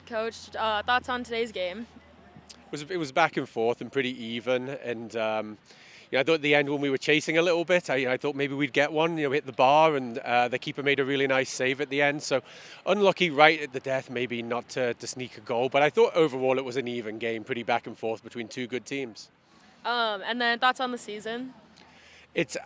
Coach, thoughts on today's game? It was back and forth and pretty even. And I thought at the end when we were chasing a little bit, I thought maybe we'd get one. Hit the bar, and the keeper made a really nice save at the end. So unlucky right at the death, maybe not to sneak a goal. But I thought overall it was an even game, pretty back and forth between two good teams. And then thoughts on the season?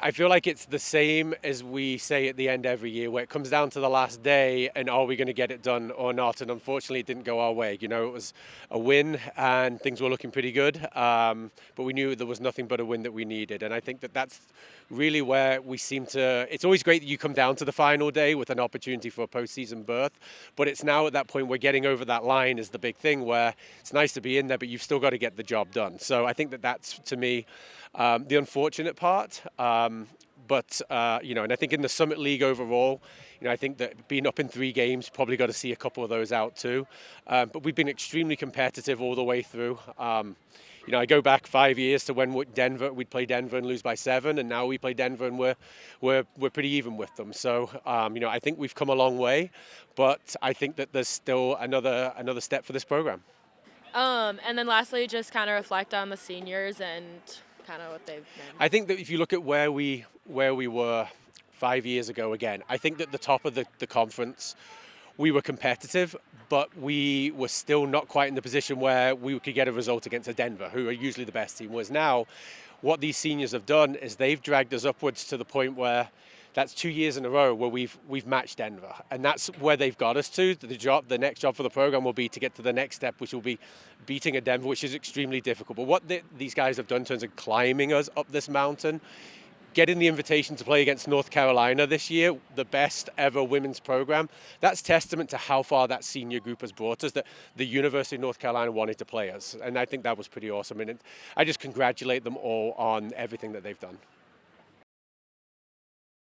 I feel like it's the same as we say at the end every year, where it comes down to the last day and are we going to get it done or not? And unfortunately, it didn't go our way. It was a win and things were looking pretty good, but we knew there was nothing but a win that we needed. And I think that's really where we seem to. It's always great that you come down to the final day with an opportunity for a postseason berth, but it's now at that point where getting over that line is the big thing, where it's nice to be in there, but you've still got to get the job done. So I think that's, to me, the unfortunate part. And I think in the Summit League overall, I think that being up in 3 games, probably got to see a couple of those out too. But we've been extremely competitive all the way through. I go back 5 years to when we'd play Denver and lose by 7, and now we play Denver and we're pretty even with them. So I think we've come a long way, but I think that there's still another step for this program. And then lastly, just kind of reflect on the seniors and kind of what they've been. I think that if you look at where we were 5 years ago, again, I think that the top of the conference, we were competitive, but we were still not quite in the position where we could get a result against a Denver, who are usually the best team. Whereas now, what these seniors have done is they've dragged us upwards to the point where that's 2 years in a row where we've matched Denver, and that's where they've got us to. The next job for the program will be to get to the next step, which will be beating a Denver, which is extremely difficult. But what these guys have done in terms of climbing us up this mountain, getting the invitation to play against North Carolina this year, the best ever women's program, that's testament to how far that senior group has brought us, that the University of North Carolina wanted to play us. And I think that was pretty awesome. And I just congratulate them all on everything that they've done.